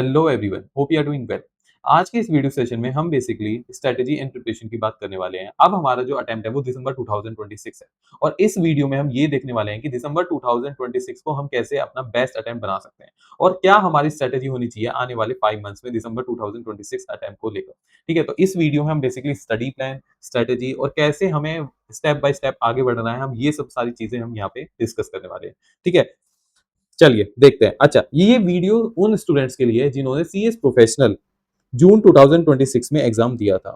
Hello everyone, hope you are doing well. आज के इस वीडियो सेशन में हम बेसिकली स्ट्रेटजी एंड प्रिपरेशन की बात करने वाले हैं। अब हमारा जो अटेम्प्ट है वो दिसंबर 2026 है और इस वीडियो में हम ये देखने वाले हैं कि दिसंबर 2026 को हम कैसे अपना बेस्ट अटेम्प्ट बना सकते हैं और क्या हमारी स्ट्रेटजी होनी चाहिए आने वाले 5 मंथ्स में दिसंबर 2026 अटेम्प्ट को लेकर। ठीक है, तो इस वीडियो में हम बेसिकली स्टडी प्लान, स्ट्रेटजी और कैसे हमें स्टेप बाय स्टेप आगे बढ़ना है, हम ये सब सारी चीजें हम यहाँ पे डिस्कस करने वाले हैं। ठीक है, चलिए देखते हैं। अच्छा, ये वीडियो उन स्टूडेंट्स के लिए है जिन्होंने सीएस प्रोफेशनल जून 2026 में एग्जाम दिया था।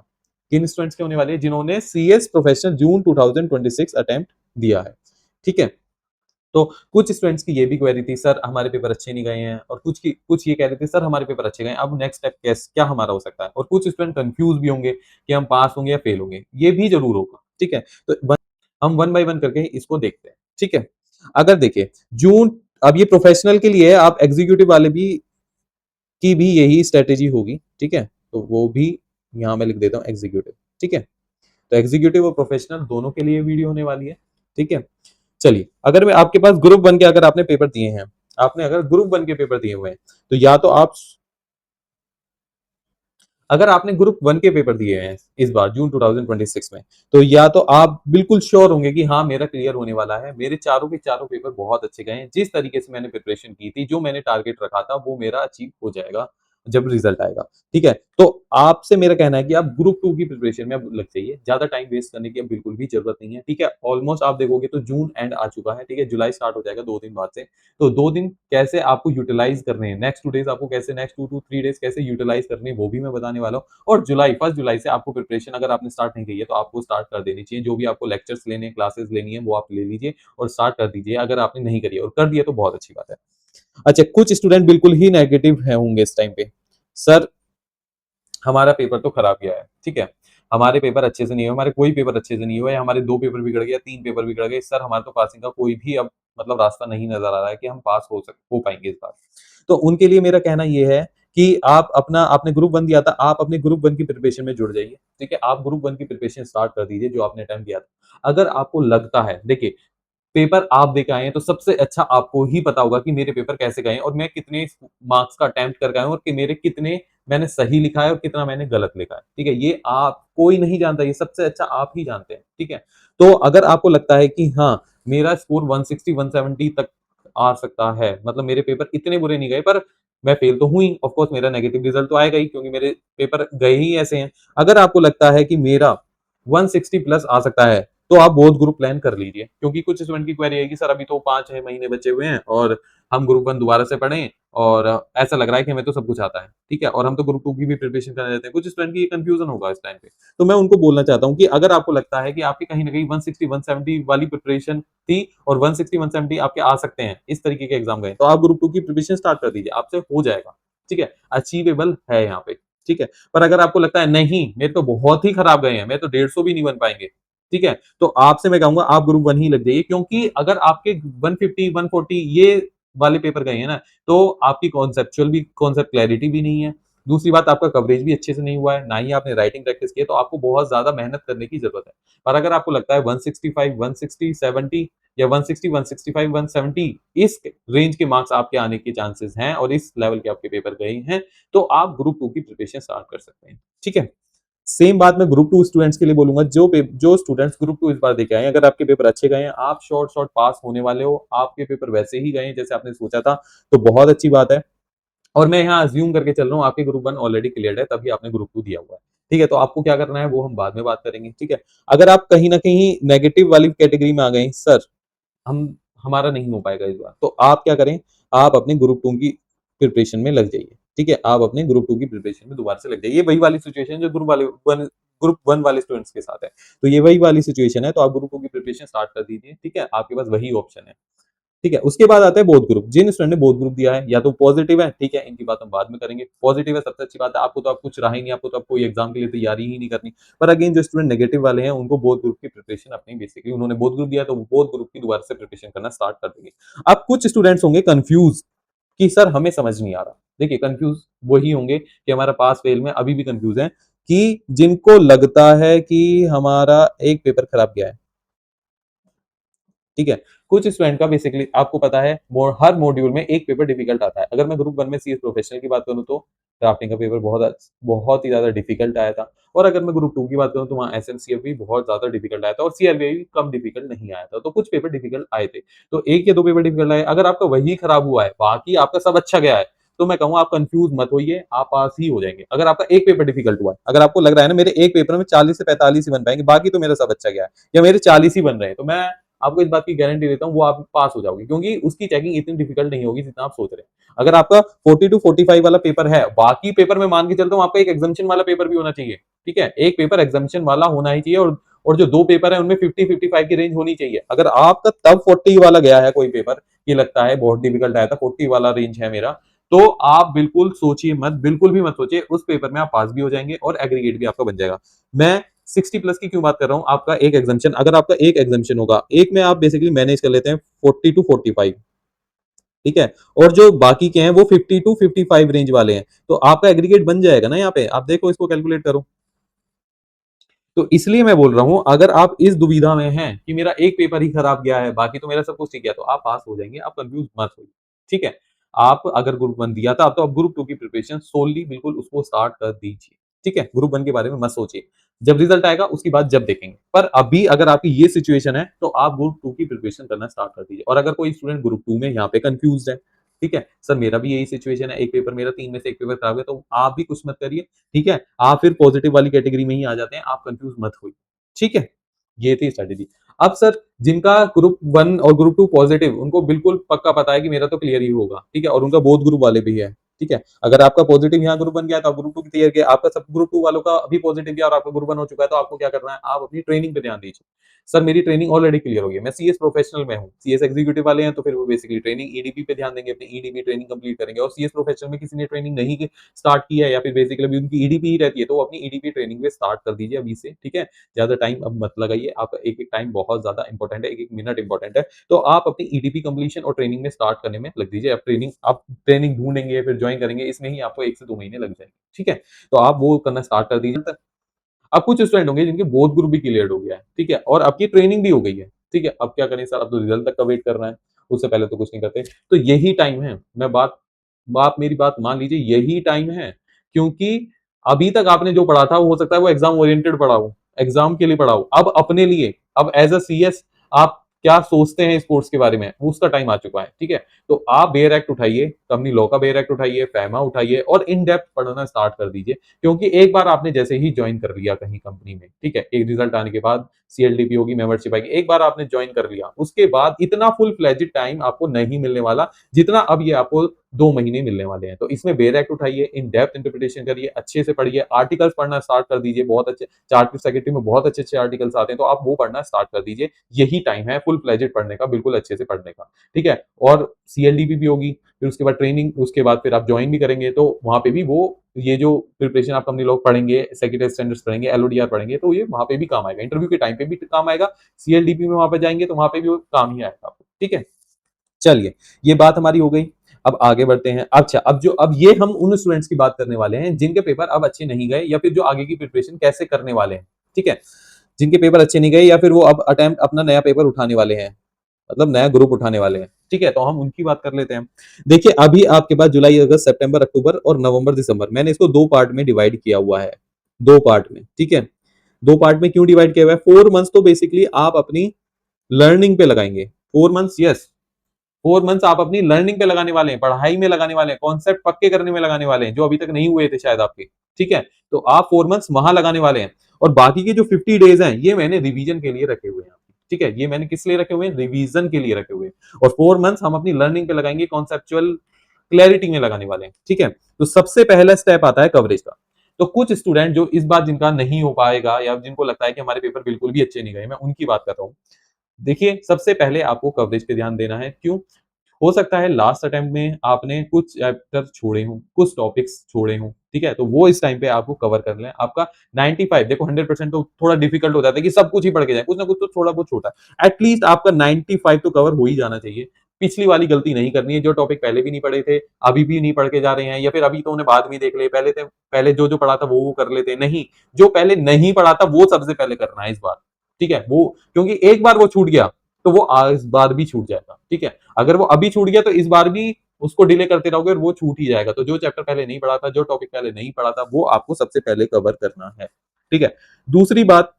किन स्टूडेंट्स के होने वाले हैं? जिन्होंने सीएस प्रोफेशनल जून 2026 अटेम्प्ट दिया है। ठीक है, तो कुछ स्टूडेंट्स की ये भी क्वेरी थी, सर हमारे पेपर अच्छे नहीं गए हैं, और कुछ ये कह रहे थे सर हमारे पेपर अच्छे गए, अब नेक्स्ट स्टेप क्या हमारा हो सकता है। और कुछ स्टूडेंट कंफ्यूज भी होंगे कि हम पास होंगे या फेल होंगे, ये भी जरूर होगा। ठीक है, तो हम वन बाय वन करके इसको देखते हैं। ठीक है, अगर देखिए जून, अब ये प्रोफेशनल के लिए है, आप एग्जीक्यूटिव वाले भी की भी यही स्ट्रेटेजी होगी। ठीक है, तो वो भी यहाँ मैं लिख देता हूँ एग्जीक्यूटिव। ठीक है, तो एग्जीक्यूटिव और प्रोफेशनल दोनों के लिए वीडियो होने वाली है। ठीक है, चलिए अगर मैं आपके पास ग्रुप वन के अगर आपने पेपर दिए हैं, आपने अगर ग्रुप वन के पेपर दिए हुए हैं, तो या तो आप, अगर आपने ग्रुप वन के पेपर दिए हैं इस बार जून 2026 में, तो या तो आप बिल्कुल श्योर होंगे कि हाँ मेरा क्लियर होने वाला है, मेरे चारों के चारों पेपर बहुत अच्छे गए हैं, जिस तरीके से मैंने प्रिपरेशन की थी, जो मैंने टारगेट रखा था वो मेरा अचीव हो जाएगा जब रिजल्ट आएगा। ठीक है, तो आपसे मेरा कहना है कि आप ग्रुप टू की प्रिपरेशन में अब लग जाइए, ज्यादा टाइम वेस्ट करने की अब बिल्कुल भी जरूरत नहीं है। ठीक है, ऑलमोस्ट आप देखोगे तो जून एंड आ चुका है। ठीक है, जुलाई स्टार्ट हो जाएगा 2 दिन बाद से। तो 2 दिन कैसे आपको यूटिलाइज करने हैं, नेक्स्ट 2 डेज आपको कैसे, नेक्स्ट 2 to 3 डेज कैसे यूटिलाइज करने हैं, वो भी मैं बताने वाला हूँ। और फर्स्ट जुलाई से आपको प्रिपरेशन अगर आपने स्टार्ट नहीं की है तो आपको स्टार्ट कर देनी चाहिए। जो भी आपको लेक्चर्स लेने हैं, क्लासेस लेनी है, वो आप ले लीजिए और स्टार्ट कर दीजिए अगर आपने नहीं करी है, और कर दिया तो बहुत अच्छी बात है। अच्छा, कुछ स्टूडेंट बिल्कुल ही नेगेटिव है होंगे इस टाइम पे, सर हमारा पेपर तो खराब गया है। ठीक है, हमारे पेपर अच्छे से नहीं हुए, हमारे कोई पेपर अच्छे से नहीं हुए, हमारे 2 पेपर बिगड़ गए, 3 पेपर बिगड़ गए, सर हमारे तो पासिंग का कोई भी अब मतलब रास्ता नहीं नजर आ रहा है कि हम पास हो पाएंगे इस बार। तो उनके लिए मेरा कहना यह है कि आप अपना, आपने ग्रुप वन दिया था, आप अपने ग्रुप वन की प्रिपरेशन में जुड़ जाइए। ठीक है, आप ग्रुप वन की प्रिपरेशन स्टार्ट कर दीजिए जो आपने अटेम्प्ट दिया था। अगर आपको लगता है, देखिए पेपर आप दे के आए हैं तो सबसे अच्छा आपको ही पता होगा कि मेरे पेपर कैसे गए हैं और मैं कितने मार्क्स का अटेम्प्ट कर गया हूं और कि मेरे कितने मैंने सही लिखा है और कितना मैंने गलत लिखा है। ठीक है, ये आप कोई नहीं जानता, ये सबसे अच्छा आप ही जानते हैं। ठीक है, तो अगर आपको लगता है कि हाँ मेरा स्कोर 160 170 तक आ सकता है, मतलब मेरे पेपर इतने बुरे नहीं गए पर मैं फेल तो हुई, ऑफ कोर्स मेरा नेगेटिव रिजल्ट तो आएगा ही क्योंकि मेरे पेपर गए ही ऐसे हैं। अगर आपको लगता है कि मेरा 160 प्लस आ सकता है, तो आप बोथ ग्रुप प्लान कर लीजिए। क्योंकि कुछ स्टूडेंट की क्वेरी है कि सर अभी तो 5-6 महीने बचे हुए हैं और हम ग्रुप वन दोबारा से पढ़ें, और ऐसा लग रहा है कि हमें तो सब कुछ आता है। ठीक है, और हम तो ग्रुप टू की भी प्रिपरेशन करने देते हैं, कुछ स्टूडेंट की ये कंफ्यूजन होगा इस टाइम पे। तो मैं उनको बोलना चाहता हूँ कि अगर आपको लगता है कि आपकी कहीं ना कहीं 160 170 वाली प्रिपरेशन थी और 160 170 आपके आ सकते हैं, इस तरीके के एग्जाम गए, तो आप ग्रुप टू की प्रिपरेशन स्टार्ट कर दीजिए, आपसे हो जाएगा। ठीक है, अचीवेबल है यहाँ पे। ठीक है, पर अगर आपको लगता है नहीं मेरे तो बहुत ही खराब गए हैं, मैं तो 150 भी नहीं बन पाएंगे, ठीक है, तो आपसे मैं कहूंगा आप ग्रुप वन ही लग जाइए। क्योंकि अगर आपके 150 140 ये वाले पेपर गए हैं ना, तो आपकी कॉन्सेप्ट क्लैरिटी भी नहीं है। दूसरी बात, आपका कवरेज भी अच्छे से नहीं हुआ है, ना ही आपने राइटिंग प्रैक्टिस की है, तो आपको बहुत ज्यादा मेहनत करने की जरूरत है। पर अगर आपको लगता है 165 160 70 या 160 165 170 इस रेंज के मार्क्स आपके आने के चांसेस हैं और इस लेवल के आपके पेपर गए हैं, तो आप ग्रुप टू की प्रिपरेशन स्टार्ट कर सकते हैं। ठीक है, सेम बात मैं ग्रुप टू स्टूडेंट्स के लिए बोलूंगा। जो स्टूडेंट्स ग्रुप टू इस बार देके आए हैं, अगर आपके पेपर अच्छे गए हैं, आप शॉर्ट शॉर्ट पास होने वाले हो, आपके पेपर वैसे ही गए हैं जैसे आपने सोचा था, तो बहुत अच्छी बात है। और मैं यहाँ अज्यूम करके चल रहा हूँ आपके ग्रुप वन ऑलरेडी क्लियर है, तभी आपने ग्रुप टू दिया हुआ है। ठीक है, तो आपको क्या करना है वो हम बाद में बात करेंगे। ठीक है, अगर आप कहीं ना कहीं नेगेटिव वाली कैटेगरी में आ गए, सर हम हमारा नहीं हो पाएगा इस बार, तो आप क्या करें, आप अपने ग्रुप टू की प्रिपरेशन में लग जाइए। ठीक है, आप अपने ग्रुप टू की प्रिपरेशन में दोबारा से लग जाइए। वही वाली सिचुएशन जो ग्रुप वन वाले स्टूडेंट्स के साथ है, तो ये वही वाली सिचुएशन है, तो आप ग्रुप टू की प्रिपरेशन स्टार्ट कर दीजिए। ठीक है, आपके पास वही ऑप्शन है। ठीक है, उसके बाद आता है बोथ ग्रुप। जिन स्टूडेंट ने बोथ ग्रुप दिया है या तो पॉजिटिव है, ठीक है, इनकी बात हम बाद में करेंगे। पॉजिटिव है सबसे अच्छी बात है, आपको तो अब कुछ रहा ही नहीं, आपको तो अब कोई एग्जाम के लिए तैयारी ही नहीं करनी। पर अगेन जो स्टूडेंट नेगेटिव वाले हैं, उनको बोथ ग्रुप की प्रिपरेशन अपनी, बेसिकली उन्होंने बोथ ग्रुप दिया तो बोथ ग्रुप की दोबारा से प्रिपरेशन करना स्टार्ट कर देंगे। अब कुछ स्टूडेंट्स होंगे कंफ्यूज कि सर हमें समझ नहीं आ रहा। देखिए, कंफ्यूज वही होंगे कि हमारा पास फेल में अभी भी कंफ्यूज है, कि जिनको लगता है कि हमारा एक पेपर खराब गया है। ठीक है। कुछ स्टूडेंट का बेसिकली आपको पता है हर मॉड्यूल में एक पेपर डिफिकल्ट आता है। अगर मैं ग्रुप 1 में सीएस प्रोफेशनल की बात करूँ तो ड्राफ्टिंग का पेपर बहुत ही ज़्यादा डिफिकल्ट आया था और अगर मैं ग्रुप 2 की बात करूँ तो वहाँ एसएमसीएफ भी बहुत ज़्यादा डिफिकल्ट आया था और सीआरबीआई भी कम डिफिकल्ट नहीं आया था। तो कुछ पेपर डिफिकल्ट आए थे। तो 1 या 2 पेपर डिफिकल्ट आए, अगर आपका वही खराब हुआ है, बाकी आपका सब अच्छा गया है, तो मैं कहूँगा आप कन्फ्यूज़ मत होइए, आप पास ही हो जाएँगे। अगर आपका एक पेपर डिफिकल्ट हुआ है, अगर आपको लग रहा है ना मेरे एक पेपर में 40 से 45 ही बन पाएँगे, बाकी तो मेरा सब अच्छा गया है या मेरे 40 ही बन रहे हैं, तो मैं आपको इस बात की गारंटी देता हूँ वो आप पास हो जाओगे क्योंकि उसकी चेकिंग इतनी डिफिकल्ट नहीं होगी जितना आप सोच रहे हैं। अगर आपका 40 टू 45 वाला पेपर है, बाकी पेपर में मान के चलता हूँ आपका एक एग्जामिशन वाला पेपर भी होना चाहिए, ठीक है? एक पेपर एग्जामिशन वाला होना ही चाहिए और जो 2 पेपर है उनमें 50-55 की रेंज होनी चाहिए। अगर आपका तब 40 वाला गया है कोई पेपर, ये लगता है बहुत डिफिकल्ट आया था, 40 वाला रेंज है मेरा, तो आप बिल्कुल सोचिए मत, बिल्कुल भी मत सोचिए, उस पेपर में आप पास भी हो जाएँगे और एग्रीगेट भी आपका बन जाएगा। मैं 60 प्लस की क्यों बात कर रहा हूँ? आपका एक एग्जामिशन, अगर आपका एक एग्जामिशन होगा, एक में आप बेसिकली मैनेज कर लेते हैं 40 टू 45, ठीक है? और जो बाकी के हैं वो 50 टू 55 रेंज वाले हैं, तो आपका एग्रीगेट बन जाएगा ना यहाँ पे, आप देखो इसको कैलकुलेट करो। तो इसलिए मैं बोल रहा हूँ अगर आप इस दुविधा में हैं कि मेरा एक पेपर ही खराब गया है, बाकी तो मेरा सब कुछ ठीक है, तो आप पास हो जाएँगे, आप कन्फ्यूज़ मत होइए, ठीक है? आप अगर ग्रुप 1 दिया था, अब तो आप ग्रुप 2 की प्रिपरेशन सोली बिल्कुल उसको स्टार्ट कर दीजिए, ठीक है? ग्रुप 1 के बारे में मत सोचिए, जब रिजल्ट आएगा उसकी बात जब देखेंगे। पर अभी अगर आपकी ये सिचुएशन है, तो आप ग्रुप 2 की प्रिपरेशन करना स्टार्ट कर दीजिए और अगर कोई स्टूडेंट ग्रुप 2 में यहाँ पे कन्फ्यूज़्ड है, ठीक है? सर मेरा भी यही सिचुएशन है, एक पेपर मेरा 3 में से 1 पेपर खराब है, तो आप भी कुछ मत करिए, ठीक है? आप फिर पॉजिटिव वाली कैटेगरी में ही आ जाते हैं, आप कन्फ्यूज़ मत होइए। ठीक है? ये थी स्ट्रैटेजी। अब सर जिनका ग्रुप 1 और ग्रुप 2 पॉजिटिव उनको बिल्कुल पक्का पता है कि मेरा तो क्लियर ही होगा, ठीक है? और उनका बोथ ग्रुप वाले भी है, ठीक है? अगर आपका पॉजिटिव यहाँ ग्रुप बन गया है तो आप ग्रुप 2 क्लियर किया, आपका सब ग्रुप 2 वालों का अभी पॉजिटिव गया और आपका ग्रुप 1 हो चुका है तो आपको क्या करना है? आप अपनी ट्रेनिंग पे ध्यान दीजिए। सर मेरी ट्रेनिंग ऑलरेडी क्लियर हो गई है, मैं सीएस प्रोफेशनल में हूँ, सीएस एग्जीक्यूटिव वाले हैं तो फिर वो बेसिकली ट्रेनिंग ईडीपी पे ध्यान देंगे, अपनी ईडीपी ट्रेनिंग कंप्लीट करेंगे और सीएस प्रोफेशनल में किसी ने ट्रेनिंग नहीं की स्टार्ट की है या फिर बेसिकली अभी उनकी ईडीपी ही रहती है, तो वो अपनी ईडीपी ट्रेनिंग पे स्टार्ट कर दीजिए अभी से, ठीक है? ज़्यादा टाइम अब मत लगाइए, आपका एक-एक टाइम बहुत ज़्यादा इंपॉर्टेंट है, एक-एक मिनट इंपॉर्टेंट है। तो आप अपनी ईडीपी कंप्लीशन और ट्रेनिंग में स्टार्ट करने में लग दीजिए। आप ट्रेनिंग ढूँढेंगे, फिर जॉइन करेंगे, इसमें ही आपको 1 से 2 महीने लग जाएँगे, ठीक है? तो आप वो करना स्टार्ट कर दीजिए। अब कुछ स्टूडेंट होंगे जिनके बोथ ग्रुप भी क्लियर्ड हो गया है, ठीक है? और आपकी ट्रेनिंग भी हो गई है, ठीक है? अब क्या करें सर, अब तो रिजल्ट तक का वेट करना है, उससे पहले तो कुछ नहीं करते। तो यही टाइम है, मैं बात आप मेरी बात मान लीजिए, यही टाइम है, क्योंकि अभी तक आपने जो पढ़ा था, हो सकता है वो एग्ज़ाम ओरिएंटेड पढ़ा हो, एग्ज़ाम के लिए पढ़ा हो। अब अपने लिए, अब एज़ अ सीएस आप क्या सोचते हैं स्पोर्ट्स के बारे में, उसका टाइम आ चुका है, ठीक है? तो आप बेयर एक्ट उठाइए, कंपनी लॉ का बेयर एक्ट उठाइए, फैमा उठाइए और इन डेप्थ पढ़ना स्टार्ट कर दीजिए। क्योंकि एक बार आपने जैसे ही ज्वाइन कर लिया कहीं कंपनी में, ठीक है? एक रिजल्ट आने के बाद सीएलडीपी होगी, मेंबरशिप आएगी, एक बार आपने ज्वाइन कर लिया, उसके बाद इतना फुल फ्लेजेड टाइम आपको नहीं मिलने वाला, जितना अब ये आपको 2 महीने मिलने वाले हैं। तो इसमें बेयर एक्ट उठाइए, इन डेप्थ इंटरप्रिटेशन करिए, अच्छे से पढ़िए, आर्टिकल्स पढ़ना स्टार्ट कर दीजिए, बहुत अच्छे चार्टर्ड सेक्रेटरी में बहुत अच्छे-अच्छे आर्टिकल्स आते हैं, तो आप वो पढ़ना स्टार्ट कर दीजिए। यही टाइम है फुल फ्लेजेड पढ़ने का, बिल्कुल अच्छे से पढ़ने का, ठीक है? और सीएलडीपी भी होगी, फिर उसके बाद ट्रेनिंग, उसके बाद फिर आप ज्वाइन भी करेंगे, तो वहाँ पे भी वो ये जो प्रिपरेशन आप कंपनी लोग पढ़ेंगे, सेक्रेटरी स्टैंडर्ड्स पढ़ेंगे, एलओडीआर पढ़ेंगे, तो ये वहाँ पे भी काम आएगा। इंटरव्यू के टाइम पे भी काम आएगा, सीएलडीपी में वहाँ पे जाएँगे तो वहाँ पे भी वो काम ही आएगा आपको, ठीक है? चलिए, ये बात हमारी हो गई। अब आगे बढ़ते हैं। अच्छा, अब ये हम उन स्टूडेंट्स की बात करने वाले हैं जिनके पेपर अब अच्छे नहीं गए या फिर जो आगे की प्रिपरेशन कैसे करने वाले हैं, ठीक है? जिनके पेपर अच्छे नहीं गए या फिर वो अब अटेम्प्ट अपना नया पेपर उठाने वाले हैं, मतलब नया ग्रुप उठाने वाले हैं, ठीक है? तो हम उनकी बात कर लेते हैं। देखिए, अभी आपके पास जुलाई, अगस्त, सितंबर, अक्टूबर और नवंबर, दिसंबर, मैंने इसको 2 पार्ट में डिवाइड किया हुआ है, 2 पार्ट में, ठीक है? 2 पार्ट में क्यों डिवाइड किया हुआ है? 4 मंथ्स तो बेसिकली आप अपनी लर्निंग पे लगाएँगे। 4 मंथ्स, यस, 4 मंथ्स आप अपनी लर्निंग पे लगाने वाले हैं, पढ़ाई में लगाने वाले हैं, कॉन्सेप्ट पक्के करने में लगाने वाले हैं, जो अभी तक नहीं हुए थे शायद आपके, ठीक है? तो आप 4 मंथ्स वहाँ लगाने वाले हैं और बाकी के जो 50 डेज़ हैं, ये मैंने रिवीजन के लिए रखे हुए हैं, ठीक है? ये मैंने किस लिए रखे हुए हैं? रिवीजन के लिए रखे हुए हैं और 4 मंथ्स हम अपनी लर्निंग पे लगाएँगे, कॉन्सेप्चुअल क्लैरिटी में लगाने वाले हैं, ठीक है? तो सबसे पहला स्टेप आता है कवरेज का। तो कुछ स्टूडेंट जो इस बार जिनका नहीं हो पाएगा या जिनको लगता है कि हमारे पेपर बिल्कुल भी अच्छे नहीं गए, मैं उनकी बात कर रहा हूँ। देखिए, सबसे पहले आपको कवरेज पे ध्यान देना है, क्यों? हो सकता है लास्ट अटेम्प्ट में आपने कुछ चैप्टर छोड़े हों, कुछ टॉपिक्स छोड़े हों, ठीक है? तो वो इस टाइम पे आपको कवर कर लें। आपका 95, देखो 100% तो थोड़ा डिफिकल्ट हो जाता है कि सब कुछ ही पढ़ के जाएँ, कुछ ना कुछ तो थोड़ा बहुत छोटा है। एट लीस्ट आपका 95 तो कवर हो ही जाना चाहिए। पिछली वाली गलती नहीं करनी है, जो टॉपिक पहले भी नहीं पढ़े थे, अभी भी नहीं पढ़ के जा रहे हैं या फिर अभी तो उन्हें बाद में देख ले, पहले जो-जो पढ़ा था वो कर लेते। नहीं, जो पहले नहीं पढ़ा था वो सबसे पहले करना है इस बार, ठीक है? वो क्योंकि एक बार वो छूट गया, तो वो इस बार भी छूट जाएगा, ठीक है। अगर वो अभी छूट गया तो इस बार भी उसको डिले करते रहोगे और वो छूट ही जाएगा। तो जो चैप्टर पहले नहीं पढ़ा था, जो टॉपिक पहले नहीं पढ़ा था, वो आपको सबसे पहले कवर करना है, ठीक है। दूसरी बात,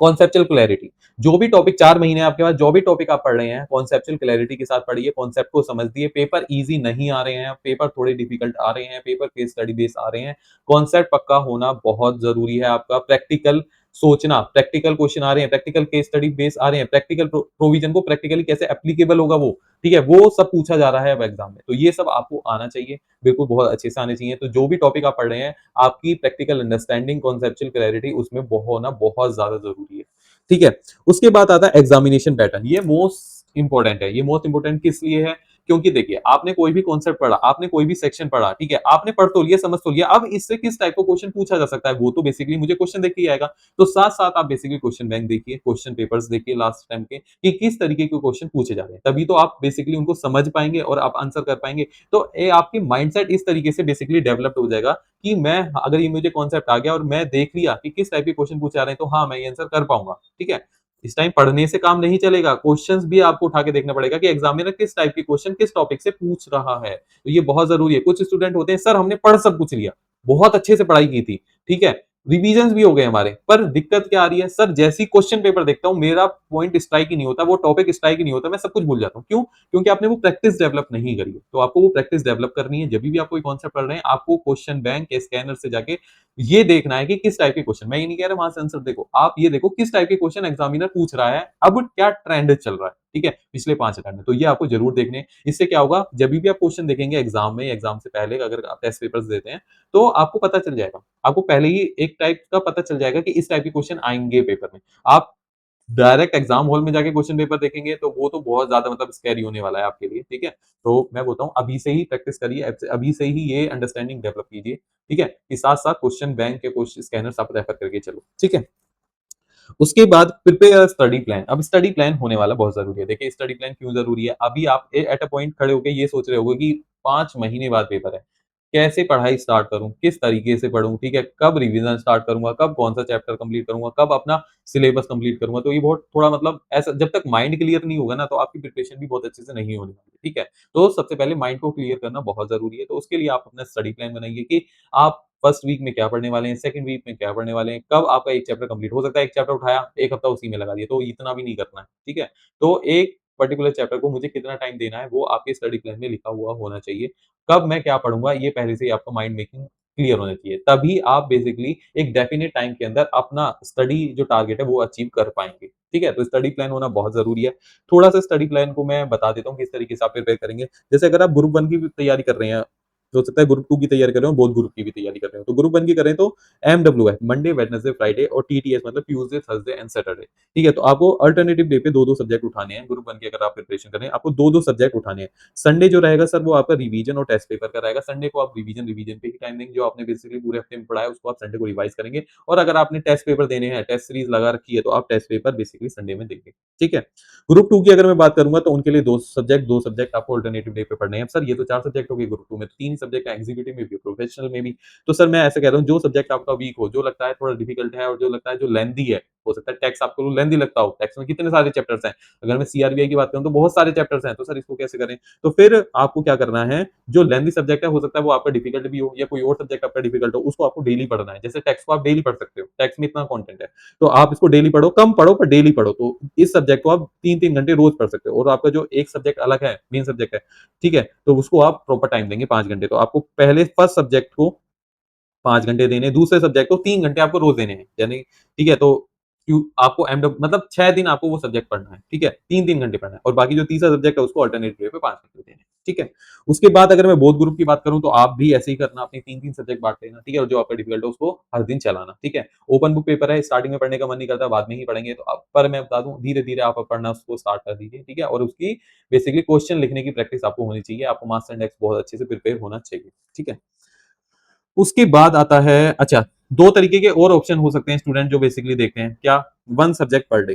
कॉन्सेप्चुअल क्लैरिटी। जो भी टॉपिक 4 महीने आपके पास, जो भी टॉपिक आप पढ़ रहे हैं, कॉन्सेप्चुअल क्लैरिटी के साथ पढ़िए, कॉन्सेप्ट को समझिए। पेपर ईज़ी नहीं आ रहे हैं, पेपर थोड़े डिफिकल्ट आ रहे हैं, पेपर केस स्टडी बेस्ड आ रहे हैं। कॉन्सेप्ट पक्का होना बहुत ज़रूरी है आपका। प्रैक्टिकल सोचना, प्रैक्टिकल क्वेश्चन आ रहे हैं, प्रैक्टिकल केस स्टडी बेस्ड आ रहे हैं, प्रैक्टिकल प्रोविजन को प्रैक्टिकली कैसे एप्लीकेबल होगा वो, ठीक है? वो सब पूछा जा रहा है अब एग्ज़ाम में। तो ये सब आपको आना चाहिए, बिल्कुल बहुत अच्छे से आने चाहिए। तो जो भी टॉपिक आप पढ़ रहे हैं, आपकी प्रैक्टिकल अंडरस्टैंडिंग, कॉन्सेप्चुअल क्लैरिटी उसमें होना बहुत ज़्यादा ज़रूरी है। ठीक है। उसके बाद आता है एग्जामिनेशन पैटर्न। ये मोस्ट इंपॉर्टेंट है। ये मोस्ट इंपॉर्टेंट किस लिए है? क्योंकि देखिए, आपने कोई भी कॉन्सेप्ट पढ़ा, आपने कोई भी सेक्शन पढ़ा, ठीक है, आपने पढ़ तो लिया, समझ तो लिया, अब इससे किस टाइप का क्वेश्चन पूछा जा सकता है, वो तो बेसिकली मुझे क्वेश्चन देख के ही आएगा। तो साथ साथ आप बेसिकली क्वेश्चन बैंक देखिए, क्वेश्चन पेपर्स देखिए लास्ट टाइम के, कि किस तरीके के क्वेश्चन पूछे जा रहे हैं, तभी तो आप बेसिकली उनको समझ पाएंगे और आप आंसर कर पाएंगे। तो ये आपकी माइंडसेट इस तरीके से बेसिकली डेवलप्ड हो जाएगा कि मैं, अगर ये मुझे कॉन्सेप्ट आ गया और मैं देख लिया कि किस टाइप के क्वेश्चन पूछे जा रहे हैं, तो हाँ, मैं ये आंसर कर पाऊंगा, ठीक है। इस टाइम पढ़ने से काम नहीं चलेगा, क्वेश्चंस भी आपको उठा के देखना पड़ेगा कि एग्जामिनर किस टाइप के क्वेश्चन किस टॉपिक से पूछ रहा है। तो ये बहुत जरूरी है। कुछ स्टूडेंट होते हैं, सर हमने पढ़ सब कुछ लिया, बहुत अच्छे से पढ़ाई की थी, ठीक है, रिविजन भी हो गए हमारे, पर दिक्कत क्या आ रही है, सर जैसी क्वेश्चन पेपर देखता हूं मेरा पॉइंट स्ट्राइक ही नहीं होता, वो टॉपिक स्ट्राइक ही नहीं होता, मैं सब कुछ भूल जाता हूं। क्यों? क्योंकि आपने वो प्रैक्टिस डेवलप नहीं करी है। तो आपको वो प्रैक्टिस डेवलप करनी है। जब भी आप कोई कॉन्सेप्ट पढ़ रहे हैं, आपको क्वेश्चन बैंक के स्कैनर से जाके ये देखना है कि किस टाइप के क्वेश्चन, मैं ये नहीं कह रहा वहां से आंसर देखो, आप ये देखो किस टाइप के क्वेश्चन एग्जामिनर पूछ रहा है, अब क्या ट्रेंड चल रहा है, ठीक है, पिछले 5 अटेम्प्ट में। तो ये आपको जरूर देखने हैं। इससे क्या होगा, जब भी आप क्वेश्चन देखेंगे एग्जाम में, एग्जाम से पहले अगर आप टेस्ट पेपर्स देते हैं, तो आपको पता चल जाएगा, आपको पहले ही एक टाइप का पता चल जाएगा कि इस टाइप के क्वेश्चन आएंगे पेपर में। आप डायरेक्ट एग्जाम हॉल में जाके क्वेश्चन पेपर देखेंगे तो वो तो बहुत ज्यादा मतलब स्कैरी होने वाला है आपके लिए, ठीक है। तो मैं बोलता हूँ अभी से ही प्रैक्टिस करिए, अभी से ही ये अंडरस्टैंडिंग डेवलप कीजिए, ठीक है, कि साथ साथ क्वेश्चन बैंक के क्वेश्चन स्कैनर्स आप रेफर करके चलो, ठीक है। उसके बाद प्रिपेयर स्टडी प्लान। अब स्टडी प्लान होने वाला बहुत जरूरी है। देखिए, स्टडी प्लान क्यों जरूरी है, अभी आप एट अ पॉइंट खड़े होकर ये सोच रहे होगे कि 5 महीने बाद पेपर है, कैसे पढ़ाई स्टार्ट करूं, किस तरीके से पढूं, ठीक है, कब रिवीजन स्टार्ट करूंगा, कब कौन सा चैप्टर कंप्लीट करूंगा, कब अपना सिलेबस कंप्लीट करूंगा। तो ये बहुत थोड़ा मतलब ऐसा, जब तक माइंड क्लियर नहीं होगा ना, तो आपकी प्रिपरेशन भी बहुत अच्छे से नहीं होने वाली, ठीक है। तो सबसे पहले माइंड को क्लियर करना बहुत जरूरी है। तो उसके लिए आप अपना स्टडी प्लान बनाइए कि आप फर्स्ट वीक में क्या पढ़ने वाले हैं, सेकंड वीक में क्या पढ़ने वाले हैं, कब आपका एक चैप्टर कंप्लीट हो सकता है। एक चैप्टर उठाया, एक हफ्ता उसी में लगा दिया, तो इतना भी नहीं करना है, ठीक है। तो एक पर्टिकुलर चैप्टर को मुझे कितना टाइम देना है, वो आपके स्टडी प्लान में लिखा हुआ होना चाहिए। कब मैं क्या पढ़ूंगा, ये पहले से ही आपका माइंड मेकिंग क्लियर होना चाहिए। तभी आप बेसिकली एक डेफिनिट टाइम के अंदर अपना स्टडी जो टारगेट है वो अचीव कर पाएंगे, ठीक है। तो स्टडी प्लान होना बहुत जरूरी है। थोड़ा सा स्टडी प्लान को मैं बता देता हूँ किस तरीके से आप प्रिपेयर करेंगे। जैसे अगर आप ग्रुप 1 की भी तैयारी कर रहे हैं, हो सकता है ग्रुप 2 की तैयारी कर रहे हो, बोथ ग्रुप की भी तैयारी कर रहे हो। तो ग्रुप 1 की करें तो एमडब्ल्यूएफ, मंडे, वेडनेसडे, फ्राइडे, और टीटीएस मतलब ट्यूसडे, थर्सडे एंड सैटरडे, ठीक है। तो आपको अल्टरनेटिव डे पे 2-2 सब्जेक्ट उठाने हैं। ग्रुप 1 की अगर आप प्रिपरेशन कर रहे हैं, आपको 2-2 सब्जेक्ट उठाने हैं। संडे जो रहेगा सर, वो आपका रिवीजन और टेस्ट पेपर का रहेगा। संडे को आप रिवीजन रिवीजन पे ही टाइम देंगे, जो आपने बेसिकली पूरे हफ्ते में पढ़ा है उसको आप संडे को रिवाइज करेंगे। और अगर आपने टेस्ट पेपर देने हैं, टेस्ट सीरीज लगा रखी है, तो आप टेस्ट पेपर बेसिकली संडे में देंगे, ठीक है। ग्रुप 2 की अगर मैं बात करूंगा, तो उनके लिए 2 सब्जेक्ट आपको अल्टरनेटिव डे पे पढ़ने हैं। अब सर ये तो 4 सब्जेक्ट हो गए ग्रुप 2 में, तो 3 सब्जेक्ट है, एग्जीक्यूटिव में भी, प्रोफेशनल में भी। तो सर मैं ऐसे कह रहा हूँ, जो सब्जेक्ट आपका वीक हो, जो लगता है थोड़ा डिफिकल्ट है, और जो लगता है जो लेंथी है, हो सकता है टैक्स आपको लेंथी लगता हो, टैक्स में कितने सारे चैप्टर्स हैं। अगर मैं सीआरबीआई की बात करूं तो बहुत सारे चैप्टर्स हैं, तो सर इसको कैसे करें। तो फिर आपको क्या करना है, जो लेंथी सब्जेक्ट है, हो सकता है वो आपका डिफिकल्ट भी हो, या कोई और सब्जेक्ट आपका डिफिकल्ट हो, उसको आपको डेली पढ़ना है। जैसे टैक्स को आप डेली पढ़ सकते हो, टैक्स में इतना कंटेंट है, तो आप इसको डेली पढ़ो, कम पढ़ो पर डेली पढ़ो। तो इस सब्जेक्ट को आप 3-3 घंटे रोज पढ़ सकते हो। और आपका जो एक सब्जेक्ट अलग है, मेन सब्जेक्ट है, ठीक है, तो उसको आप प्रॉपर टाइम देंगे 5 घंटे। तो आपको पहले फर्स्ट सब्जेक्ट को 5 घंटे देने, दूसरे सब्जेक्ट को 3 घंटे आपको रोज देने हैं, यानी, ठीक है। तो आपको एमडब्ल्यू मतलब 6 दिन आपको वो सब्जेक्ट पढ़ना है, ठीक है, 3-3 घंटे पढ़ना है, और बाकी जो तीसरा सब्जेक्ट है उसको अल्टरनेट वे पे 5 घंटे देने हैं, ठीक है। उसके बाद अगर मैं बोथ ग्रुप की बात करूं, तो आप भी ऐसे ही करना, अपने 3-3 सब्जेक्ट बांट लेना, ठीक है, और जो आपका डिफिकल्ट है उसको हर दिन चलाना, ठीक है। ओपन बुक पेपर है, स्टार्टिंग में पढ़ने का मन नहीं करता, बाद में ही पढ़ेंगे, तो अब पर मैं बता दूं, धीरे धीरे आप पढ़ना उसको स्टार्ट कर दीजिए, ठीक है। और उसकी बेसिकली क्वेश्चन लिखने की प्रैक्टिस आपको होनी चाहिए, आपको मार्क्स इंडेक्स बहुत अच्छे से प्रिपेयर होना चाहिए, ठीक है। उसके बाद आता है, अच्छा, 2 तरीके के और ऑप्शन हो सकते हैं स्टूडेंट जो बेसिकली देखते हैं, क्या, 1 subject per day.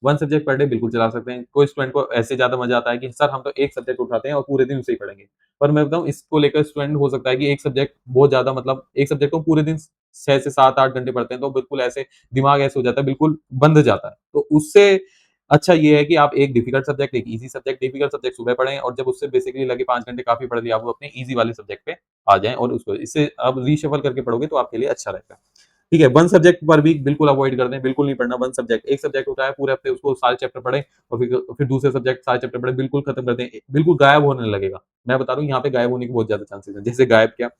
1 subject per day बिल्कुल चला सकते हैं। कोई स्टूडेंट को ऐसे ज्यादा मजा आता है कि सर हम तो एक सब्जेक्ट उठाते हैं और पूरे दिन उसे ही पढ़ेंगे। पर मैं बताऊं, इसको लेकर स्टूडेंट हो सकता है कि एक सब्जेक्ट बहुत ज्यादा, मतलब एक सब्जेक्ट को पूरे दिन 6 से 7-8 घंटे पढ़ते हैं, तो बिल्कुल ऐसे दिमाग ऐसे हो जाता है, बिल्कुल बंद जाता है। तो उससे अच्छा ये है कि आप एक डिफिकल्ट सब्जेक्ट, एक ईज़ी सब्जेक्ट, डिफिकल्ट सब्जेक्ट सुबह पढ़ें और जब उससे बेसिकली लगे 5 घंटे काफ़ी पढ़ लिया, आप वो अपने ईज़ी वाले सब्जेक्ट पे आ जाएँ और उसको इससे आप रीशफ़ल करके पढ़ोगे तो आपके लिए अच्छा रहेगा। ठीक है, 1 सब्जेक्ट पर वीक बिल्कुल अवॉइड कर दें, बिल्कुल नहीं पढ़ना 1 सब्जेक्ट। एक सब्जेक्ट होता है पूरे हफ्ते उसको सारे चैप्टर पढ़ें और फिर दूसरे सब्जेक्ट सारे चैप्टर पढ़ें, बिल्कुल खत्म कर दें। बिल्कुल गायब होने लगेगा। मैं बता रहा हूँ यहाँ पे गायब होने के बहुत ज़्यादा चांसेज़ हैं। जैसे गायब क्या?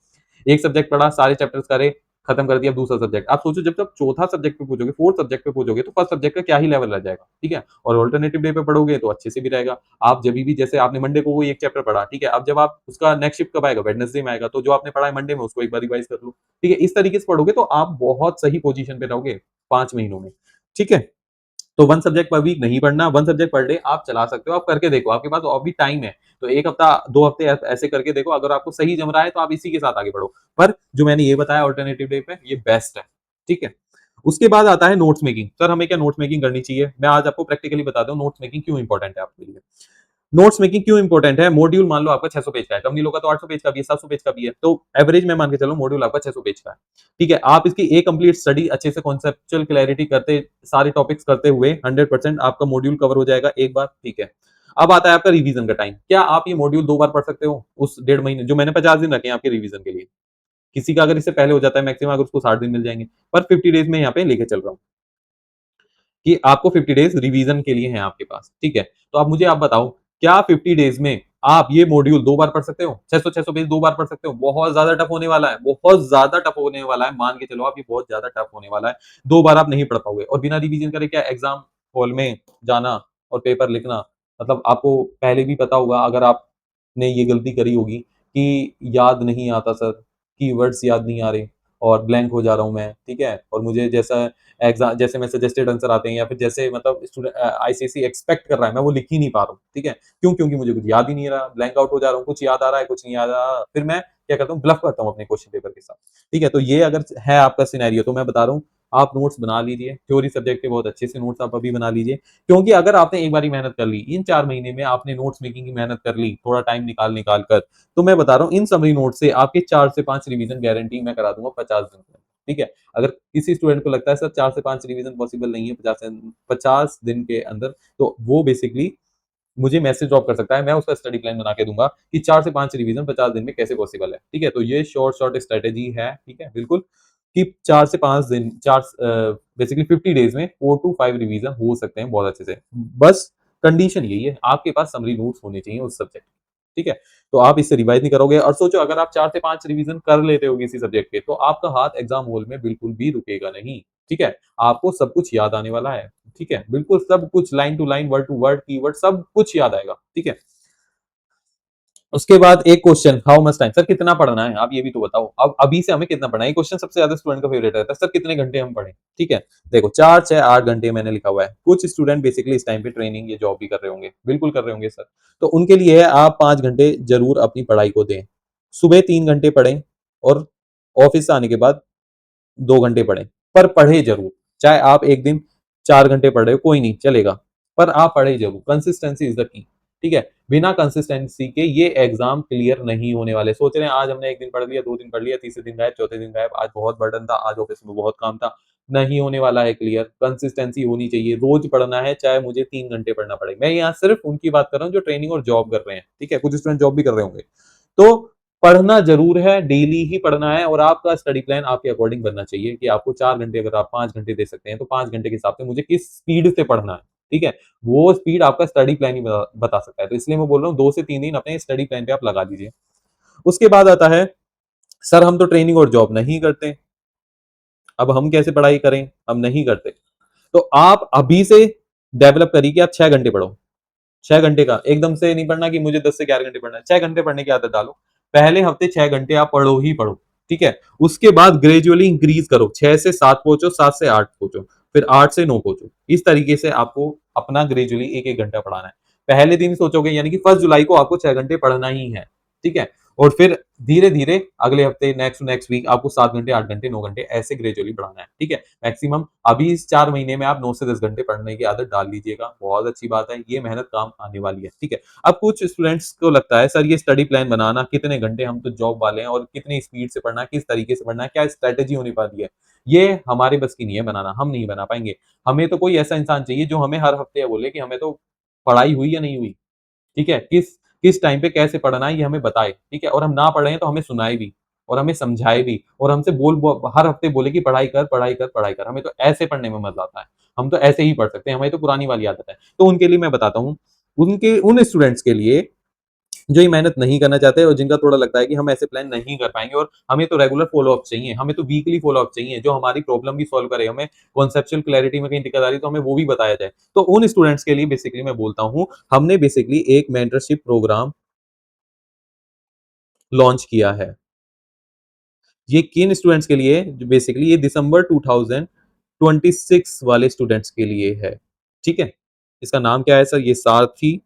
एक सब्जेक्ट पढ़ा, सारे चैप्टर्स करे, खत्म कर दिया, दूसरा सब्जेक्ट। आप सोचो जब तक चौथा सब्जेक्ट पे पहुँचोगे, 4th सब्जेक्ट पे पहुँचोगे तो फर्स्ट सब्जेक्ट का क्या ही लेवल रह जाएगा, ठीक है? और अल्टरनेटिव डे पे पढ़ोगे तो अच्छे से भी रहेगा। आप जभी भी जैसे आपने मंडे को कोई एक चैप्टर पढ़ा, ठीक है? अब जब आप उसका नेक्स्ट शिफ्ट कब आएगा? वेडनेसडे में आएगा, तो जो आपने पढ़ा है मंडे में उसको एक बार रिवाइज़ कर लो, ठीक है? इस तरीके से पढ़ोगे तो आप बहुत सही पोज़ीशन पे रहोगे 5 महीनों में, ठीक है? तो 1 सब्जेक्ट पर वीक नहीं पढ़ना, 1 सब्जेक्ट पर डे आप चला सकते हो, आप करके देखो, आपके पास और भी टाइम है। तो 1 हफ्ता, 2 हफ्ते ऐसे करके देखो, अगर आपको सही जम रहा है तो आप इसी के साथ आगे बढ़ो। पर जो मैंने ये बताया अल्टरनेटिव डे पे ये बेस्ट है, ठीक है? उसके बाद आता है नोट्स मेकिंग। सर हमें क्या नोट्स मेकिंग करनी चाहिए? मैं आज आपको प्रैक्टिकली बताता हूँ नोट्स मेकिंग क्यों इंपॉर्टेंट है आपके लिए। नोट्स मेकिंग क्यों इंपॉर्टेंट है? मॉड्यूल मान लो आपका 600 पेज का है, कंपनी लोग का तो 800 पेज का भी है, 700 पेज का भी है, तो एवरेज में मान के चलो मॉड्यूल आपका 600 पेज का है। ठीक है, आप इसकी एक कंप्लीट स्टडी अच्छे से कॉन्सेप्चुअल क्लैरिटी करते, सारे टॉपिक्स करते हुए 100% आपका मॉड्यूल कवर हो जाएगा एक बार, ठीक है। अब आता है आपका रिवीजन का टाइम। क्या आप ये मॉड्यूल 2 बार पढ़ सकते हो? उस डेढ़ महीने जो मैंने 50 दिन रखे हैं आपके रिवीजन के लिए। किसी का अगर इससे पहले हो जाता है मैक्सिमम अगर उसको 60 दिन मिल जाएँगे, पर 50 डेज़ में यहाँ पे लेके चल रहा हूँ। कि आपको 50 डेज़ रिवीजन के लिए हैं आपके पास, ठीक है? तो अब मुझे आप बताओ, क्या 50 डेज़ में आप ये मॉड्यूल 2 बार पढ़ सकते हो? 600-600 पेज 2 बार पढ़ सकते हो? बहुत ज़्यादा टफ होने वाला है, बहुत ज़्यादा टफ होने वाला है, मान के चलो आप ये बहुत ज़्यादा टफ होने वाला है। 2 बार आप नहीं पढ़ पाओगे और बिना रिवीजन करे क्या एग्ज़ाम हॉल में जाना और पेपर लिखना, मतलब आपको पहले भी पता होगा अगर आपने ये गलती करी होगी कि याद नहीं आता सर, कीवर्ड्स याद नहीं आ रहे और ब्लैंक हो जा रहा हूँ मैं, ठीक है? और मुझे जैसा जैसे मैं सजेस्टेड आंसर आते हैं या फिर जैसे मतलब आईसीएसई एक्सपेक्ट कर रहा है, मैं वो लिख ही नहीं पा रहा हूँ, ठीक है? क्यों? क्योंकि मुझे कुछ याद ही नहीं रहा, ब्लैंक आउट हो जा रहा हूँ, कुछ याद आ रहा है, कुछ नहीं याद आ रहा। फिर मैं क्या करता हूँ, ब्लफ करता हूँ अपने क्वेश्चन पेपर के साथ, ठीक है? तो ये अगर है आपका सिनेरियो तो मैं बता रहा हूँ, आप नोट्स बना लीजिए, थ्योरी सब्जेक्ट के बहुत अच्छे से नोट्स आप अभी बना लीजिए, क्योंकि अगर आपने एक बारी मेहनत कर ली, इन 4 महीने में आपने नोट्स मेकिंग की मेहनत कर ली, थोड़ा टाइम निकाल-निकाल कर, तो मैं बता रहा हूँ इन समरी नोट से आपके 4 से 5 रिवीजन गारंटी मैं करा दूँगा 50 दिन में, ठीक है? अगर किसी स्टूडेंट को लगता है सर 4 से 5 रिवीजन पॉसिबल नहीं है 50 दिन के अंदर, तो वो बेसिकली मुझे मैसेज ड्रॉप कर सकता है, मैं उसका स्टडी प्लान बना के दूँगा कि 4 से 5 रिवीजन 50 दिन में कैसे पॉसिबल है, ठीक है? तो ये शॉर्ट स्ट्रैटेजी है, ठीक है? बिल्कुल, कि 4 से 5 दिन बेसिकली 50 डेज़ में 4 टू 5 रिवीजन हो सकते हैं बहुत अच्छे से। बस कंडीशन यही है, आपके पास समरी नोट्स होने चाहिए उस सब्जेक्ट के, ठीक है? तो आप इससे रिवाइज़ नहीं करोगे और सोचो अगर आप 4 से 5 रिवीजन कर लेते हो किसी सब्जेक्ट के, तो आपका हाथ एग्ज़ाम हॉल में बिल्कुल भी रुकेगा नहीं, ठीक है? आपको सब कुछ याद आने वाला है, ठीक है? बिल्कुल सब कुछ line to line, word to word, keyword सब कुछ याद आएगा, ठीक है? उसके बाद एक question, how much time? Sir कितना पढ़ना है? आप ये भी तो बताओ। अब अभी से हमें कितना पढ़ना है? ये क्वेश्चन सबसे ज़्यादा स्टूडेंट का फेवरेट रहता है। सर कितने घंटे हम पढ़ें? ठीक है? देखो 4, 6, 8 घंटे मैंने लिखा हुआ है। कुछ स्टूडेंट बेसिकली इस टाइम पे ट्रेनिंग या जॉब भी कर रहे होंगे। बिल्कुल कर रहे होंगे सर। तो उनके लिए है आप 5 घंटे ज़रूर अपनी पढ़ाई को दें। सुबह 3 घंटे पढ़ें और ऑफिस से आने के बाद 2 घंटे पढ़ें, पर पढ़ें ज़रूर। चाहे आप एक दिन 4 घंटे पढ़ रहे हो, कोई नहीं चलेगा, पर आप पढ़ें ज़रूर। कंसिस्टेंसी इज़ द की, ठीक है? बिना कंसिस्टेंसी के ये एग्ज़ाम क्लियर नहीं होने वाले। सोच रहे हैं आज हमने 1 दिन पढ़ लिया, 2 दिन पढ़ लिया, तीसरे दिन गायब, चौथे दिन गायब, आज बहुत बर्डन था, आज ऑफिस में बहुत काम था। नहीं होने वाला है क्लियर, कंसिस्टेंसी होनी चाहिए, रोज़ पढ़ना है, चाहे मुझे 3 घंटे पढ़ना पड़े। मैं यहाँ सिर्फ़ उनकी बात कर रहा हूँ जो ट्रेनिंग और जॉब कर रहे हैं, ठीक है? कुछ स्टूडेंट जॉब भी कर रहे होंगे। तो पढ़ना ज़रूर है, डेली ही पढ़ना है और आपका स्टडी प्लान आपके अकॉर्डिंग बनना चाहिए कि आपको 4 घंटे अगर आप 5 घंटे दे सकते हैं, तो 5 घंटे के हिसाब से मुझे किस स्पीड से पढ़ना है, ठीक है? वो स्पीड आपका स्टडी प्लान ही बता सकता है। तो इसलिए मैं बोल रहा हूँ 2 से 3 दिन अपने स्टडी प्लान पे आप लगा दीजिए। उसके बाद आता है, सर हम तो ट्रेनिंग और जॉब नहीं करते, अब हम कैसे पढ़ाई करें? हम नहीं करते। तो आप अभी से डेवलप करिए कि आप 6 घंटे पढ़ो। 6 घंटे का एकदम से नहीं पढ़ना कि मुझे 10 से 11 घंटे पढ़ना है, 6 घंटे पढ़ने की आदत डालो। पहले हफ्ते 6 घंटे आप पढ़ो ही पढ़ो, ठीक है? उसके बाद ग्रेजुअली इंक्रीज़ करो, 6 से 7 पहुँचो, 7 से 8 पहुँचो, फिर 8 से 9 पहुँचो। इस तरीके से आपको अपना ग्रेजुअली 1-1 घंटा पढ़ाना है। पहले दिन सोचोगे यानी कि 1 जुलाई को आपको 6 घंटे पढ़ना ही है, ठीक है? और फिर धीरे-धीरे अगले हफ्ते, नेक्स्ट नेक्स्ट वीक आपको 7 घंटे, 8 घंटे, 9 घंटे ऐसे ग्रेजुअली बढ़ाना है, ठीक है? मैक्सिमम अभी इस 4 महीने में आप 9 से 10 घंटे पढ़ने की आदत डाल लीजिएगा, बहुत अच्छी बात है, ये मेहनत काम आने वाली है, ठीक है? अब कुछ स्टूडेंट्स को लगता है सर ये स्टडी प्लान बनाना, कितने घंटे, हम तो जॉब वाले हैं और कितनी स्पीड से पढ़ना है, किस तरीके से पढ़ना है, क्या स्ट्रैटेजी होने वाली है? ये हमारे बस की नहीं है बनाना, हम नहीं बना पाएँगे। हमें तो कोई ऐसा इंसान चाहिए जो हमें हर हफ्ते ये बोले कि हमें तो पढ़ाई हुई या नहीं हुई, ठीक है? किस किस टाइम पे कैसे पढ़ना है ये हमें बताए, ठीक है? और हम ना पढ़ रहे हैं तो हमें सुनाए भी और हमें समझाए भी और हमसे बोल ब हर हफ्ते बोले कि पढ़ाई कर, पढ़ाई कर, पढ़ाई कर। हमें तो ऐसे पढ़ने में मज़ा आता है। हम तो ऐसे ही पढ़ सकते हैं, हमारी तो पुरानी वाली आदत है। तो उनके लिए मैं बताता हूँ, उनके उन स्टूडेंट्स के लिए जो ये मेहनत नहीं करना चाहते और जिनका थोड़ा लगता है कि हम ऐसे प्लान नहीं कर पाएँगे और हमें तो रेगुलर फ़ॉलो-अप चाहिए, हमें तो वीकली फ़ॉलो-अप चाहिए, जो हमारी प्रॉब्लम भी सॉल्व करे, हमें कॉन्सेप्चुअल क्लैरिटी में कहीं दिक्कत आ रही है तो हमें वो भी बताया जाए। तो उन स्टूडेंट्स के लिए बेसिकली मैं बोलता हूँ, हमने बेसिकली एक मेंटरशिप प्रोग्राम लॉन्च किया है। ये किन स्टूडेंट्स के लिए? जो बेसिकली ये दिसंबर 2026 वाले स्टूडेंट्स के लिए है, ठीक है? इसका नाम क्या है सर? ये सारथी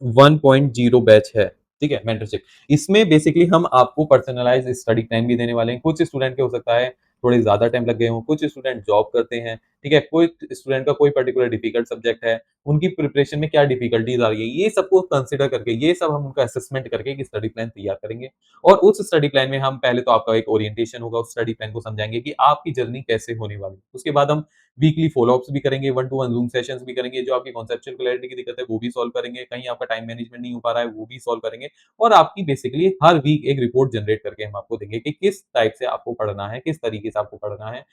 1.0 बैच है, ठीक है? मेंटरशिप। इसमें बेसिकली हम आपको पर्सनलाइज़्ड स्टडी प्लान भी देने वाले हैं। कुछ स्टूडेंट के हो सकता है थोड़े ज़्यादा टाइम लग गए हों, कुछ स्टूडेंट जॉब करते हैं, ठीक है? कोई स्टूडेंट का कोई पर्टिकुलर डिफिकल्ट सब्जेक्ट है, उनकी प्रिपरेशन में क्या डिफिकल्टीज़ आ रही है, ये सबको कंसीडर करके, ये सब हम उनका असेसमेंट करके एक स्टडी प्लान तैयार करेंगे। और उस स्टडी प्लान में हम पहले तो आपका एक ओरिएंटेशन होगा, उस स्टडी प्लान को समझाएँगे कि आपकी जर्नी कैसे होने वाली है। उसके बाद हम वीकली फ़ॉलो-अप्स भी करेंगे, one two one zoom sessions भी करेंगे, जो आपकी कॉन्सेप्चुअल क्लैरिटी की दिक्कत है, वो भी सॉल्व करेंगे, कहीं आपका टाइम मैनेजमेंट नहीं हो पा रहा है, वो भी सॉल्व करेंगे और आपकी बेसिकली हर वीक एक रिपोर्ट जनरेट करके हम आपको देंगे कि किस टाइप से आपको पढ़ना है, किस तरीके से आपको पढ़ना है,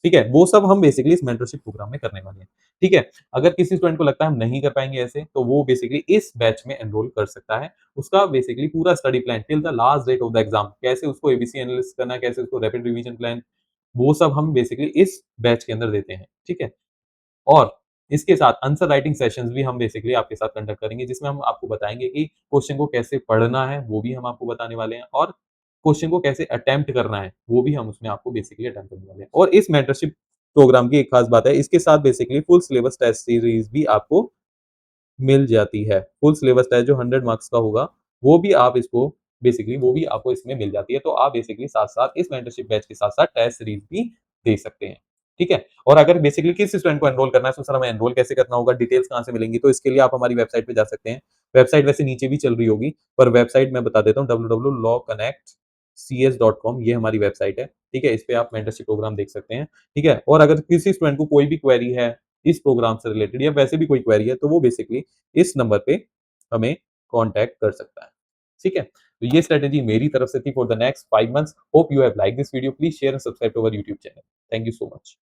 ठीक है? वो सब हम बेसिकली इस मेंटरशिप प्रोग्राम में करने वाले हैं, ठीक है? अगर किसी स्टूडेंट को लगता है हम नहीं कर पाएँगे ऐसे, तो वो बेसिकली इस बैच में एनरोल कर सकता है। उसका बेसिकली पूरा study plan till the last date of the exam, कैसे उसको एबीसी एनालिसिस करना है, कैसे उसको रैपिड रिवीजन प्लान, वो सब हम बेसिकली इस बैच के अंदर देते हैं, ठीक है? और इसके साथ आंसर राइटिंग सेशंस भी हम बेसिकली आपके साथ कंडक्ट करेंगे, जिसमें हम आपको बताएँगे कि क्वेश्चन को कैसे पढ़ना है, वो भी हम आपको बताने वाले हैं और क्वेश्चन को कैसे अटेम्प्ट करना है, वो भी हम उसमें आपको बेसिकली अटेम्प्ट करने वाले हैं। और इस मेंटरशिप प्रोग्राम की एक खास बात है, इसके साथ basically full syllabus test series भी आपको मिल जाती है। फुल सिलेबस टेस्ट जो 100 मार्क्स का होगा, वो भी आप इसको बेसिकली वो भी आपको इसमें मिल जाती है। तो आप बेसिकली साथ-साथ इस मेंटरशिप बैच के साथ-साथ टेस्ट सीरीज़ भी दे सकते हैं। ठीक है? और अगर बेसिकली किस स्टूडेंट को एनरोल करना है, तो सर हमें एनरोल कैसे करना होगा, डिटेल्स कहाँ से मिलेंगी? तो इसके लिए आप हमारी वेबसाइट पे जा सकते हैं। वेबसाइट वैसे नीचे भी चल रही होगी, पर वेबसाइट मैं बता देता हूँ www.lawconnectcs.com ये हमारी वेबसाइट है। ठीक है? इस पे आप मेंटरशिप प्रोग्राम देख सकते हैं। ठीक है? और अगर किसी स्टूडेंट को कोई भी क्वेरी है इस प्रोग्राम से रिलेटेड या वैसे भी कोई क्वेरी है, तो वो बेसिकली इस नंबर पे हमें कॉन्टैक्ट कर सकता है। ठीक है? तो ये स्ट्रैटेजी मेरी तरफ से थी for the next 5 months. Hope you have liked this video. Please share and subscribe to our YouTube channel. Thank you so much.